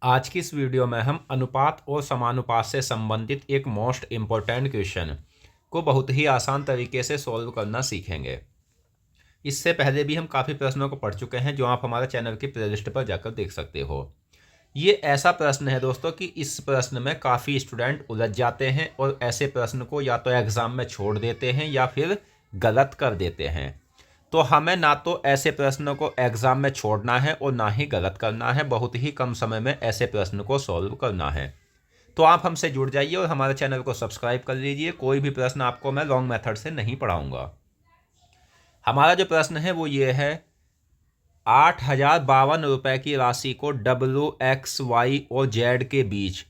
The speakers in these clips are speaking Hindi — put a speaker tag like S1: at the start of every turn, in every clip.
S1: आज की इस वीडियो में हम अनुपात और समानुपात से संबंधित एक मोस्ट इम्पोर्टेंट क्वेश्चन को बहुत ही आसान तरीके से सॉल्व करना सीखेंगे। इससे पहले भी हम काफ़ी प्रश्नों को पढ़ चुके हैं जो आप हमारे चैनल की प्लेलिस्ट पर जाकर देख सकते हो। ये ऐसा प्रश्न है दोस्तों कि इस प्रश्न में काफ़ी स्टूडेंट उलझ जाते हैं और ऐसे प्रश्न को या तो एग्ज़ाम में छोड़ देते हैं या फिर गलत कर देते हैं। तो हमें ना तो ऐसे प्रश्नों को एग्ज़ाम में छोड़ना है और ना ही गलत करना है, बहुत ही कम समय में ऐसे प्रश्न को सॉल्व करना है। तो आप हमसे जुड़ जाइए और हमारे चैनल को सब्सक्राइब कर लीजिए। कोई भी प्रश्न आपको मैं लॉन्ग मेथड से नहीं पढ़ाऊँगा। हमारा जो प्रश्न है वो ये है, 8,052 की राशि को WX, Y और Z के बीच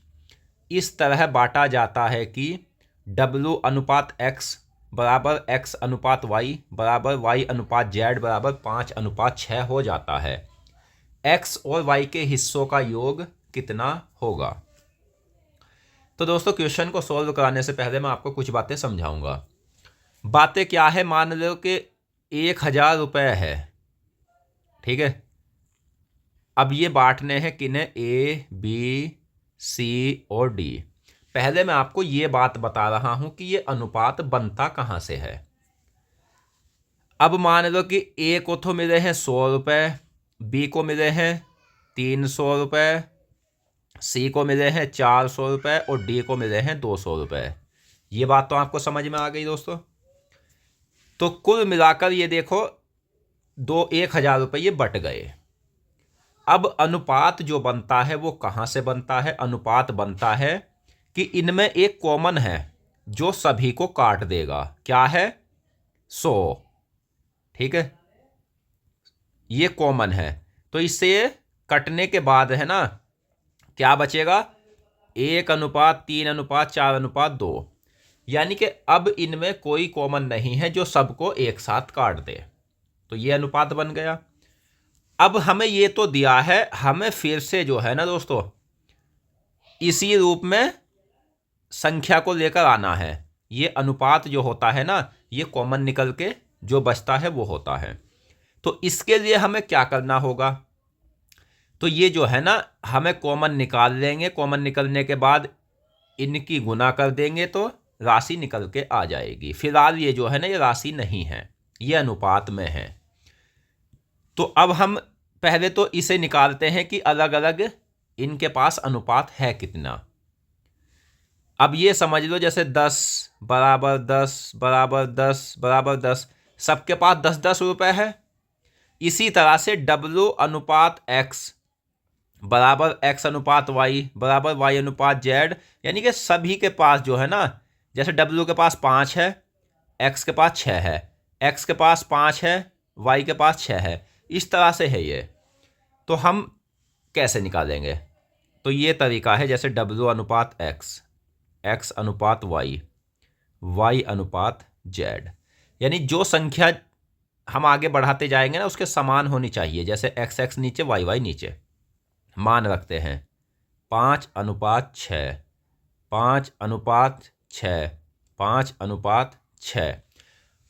S1: इस तरह बांटा जाता है कि W अनुपात X बराबर X अनुपात Y बराबर Y अनुपात Z बराबर 5:6 हो जाता है। X और Y के हिस्सों का योग कितना होगा। तो दोस्तों क्वेश्चन को सॉल्व कराने से पहले मैं आपको कुछ बातें समझाऊंगा। बातें क्या है, मान लो कि 1,000 रुपये है, ठीक है। अब ये बांटने हैं किन्हें, A, B, C और D। पहले मैं आपको ये बात बता रहा हूं कि ये अनुपात बनता कहां से है। अब मान लो कि A को तो मिले हैं 100 रुपये, B को मिले हैं 300 रुपये, C को मिले हैं 400 रुपये और D को मिले हैं 200 रुपये। ये बात तो आपको समझ में आ गई दोस्तों। तो कुल मिलाकर ये देखो 1,000 रुपये ये बट गए। अब अनुपात जो बनता है वो कहाँ से बनता है। अनुपात बनता है कि इनमें एक कॉमन है जो सभी को काट देगा। क्या है, 100, ठीक है। ये कॉमन है तो इससे ये कटने के बाद है ना, क्या बचेगा, 1:3:4:2। यानी कि अब इनमें कोई कॉमन नहीं है जो सबको एक साथ काट दे। तो ये अनुपात बन गया। अब हमें ये तो दिया है, हमें फिर से जो है ना दोस्तों इसी रूप में संख्या को लेकर आना है। ये अनुपात जो होता है ना, ये कॉमन निकल के जो बचता है वो होता है। तो इसके लिए हमें क्या करना होगा, तो ये जो है ना हमें कॉमन निकाल लेंगे। कॉमन निकलने के बाद इनकी गुना कर देंगे तो राशि निकल के आ जाएगी। फिलहाल ये जो है ना ये राशि नहीं है, ये अनुपात में है। तो अब हम पहले तो इसे निकालते हैं कि अलग अलग इनके पास अनुपात है कितना। अब ये समझ लो जैसे 10 बराबर 10 बराबर 10 बराबर 10, सबके पास 10-10 रुपये है। इसी तरह से W अनुपात X बराबर X अनुपात Y बराबर Y अनुपात Z, यानी कि सभी के पास जो है ना, जैसे W के पास 5 है, X के पास 6 है, X के पास 5 है, Y के पास 6 है, इस तरह से है ये। तो हम कैसे निकालेंगे, तो ये तरीका है, जैसे W अनुपात X, X अनुपात Y, Y अनुपात Z, यानी जो संख्या हम आगे बढ़ाते जाएंगे ना उसके समान होनी चाहिए। जैसे XX नीचे YY नीचे, मान रखते हैं 5:6, 5:6, 5:6।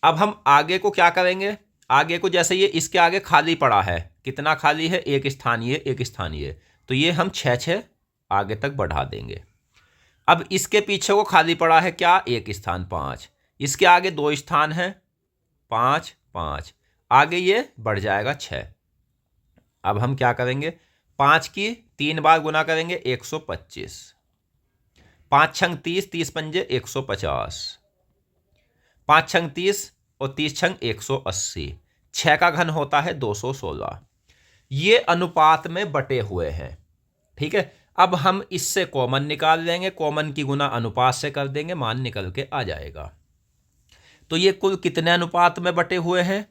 S1: अब हम आगे को क्या करेंगे, आगे को जैसे ये इसके आगे खाली पड़ा है, कितना खाली है, एक स्थानीय एक स्थानीय, तो ये हम 6 आगे तक बढ़ा देंगे। अब इसके पीछे को खाली पड़ा है क्या, एक स्थान 5, इसके आगे 2 स्थान है, 5 5, आगे ये बढ़ जाएगा 6। अब हम क्या करेंगे, 5 की 3 बार गुना करेंगे 125, 5 छंग 30, 30 पंजे 150, 5 छंग 30 और 30 छंग 180, 6 का घन होता है 216। ये अनुपात में बटे हुए हैं, ठीक है। अब हम इससे कॉमन निकाल लेंगे, कॉमन की गुना अनुपात से कर देंगे, मान निकल के आ जाएगा। तो ये कुल कितने अनुपात में बटे हुए हैं,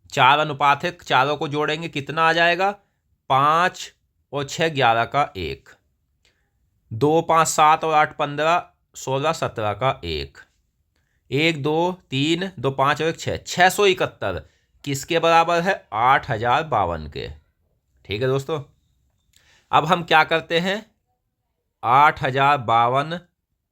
S1: 4 अनुपात है, चारों को जोड़ेंगे कितना आ जाएगा, 5 और 6 11 का 1, 2 5 7 और 8 15 16 17 का 1, 1 2 3 2 5 और 1 6, 671 किसके बराबर है, 8,052 के। ठीक है दोस्तों। अब हम क्या करते हैं, 8,052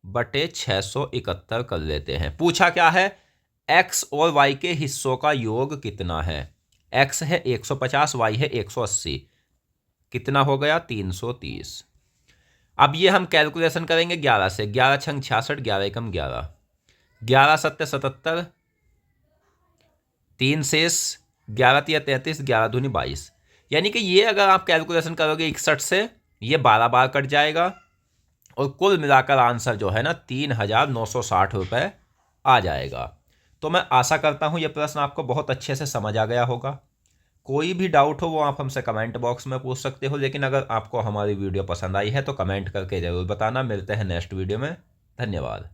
S1: बटे 671 कर लेते हैं। पूछा क्या है, X और Y के हिस्सों का योग कितना है। X है 150, Y है 180, कितना हो गया, 330। अब ये हम कैलकुलेशन करेंगे 11 से। 11 छंग 66, 11 एकम 11, 11 सत्ते 77, 3 शेष, 11 तिया 33, 11 दूनी 22। यानी कि ये अगर आप कैलकुलेशन करोगे 61 से, ये 12 बार कट जाएगा और कुल मिलाकर आंसर जो है ना 3,960 रुपये आ जाएगा। तो मैं आशा करता हूँ ये प्रश्न आपको बहुत अच्छे से समझ आ गया होगा। कोई भी डाउट हो वो आप हमसे कमेंट बॉक्स में पूछ सकते हो, लेकिन अगर आपको हमारी वीडियो पसंद आई है तो कमेंट करके ज़रूर बताना। मिलते हैं नेक्स्ट वीडियो में। धन्यवाद।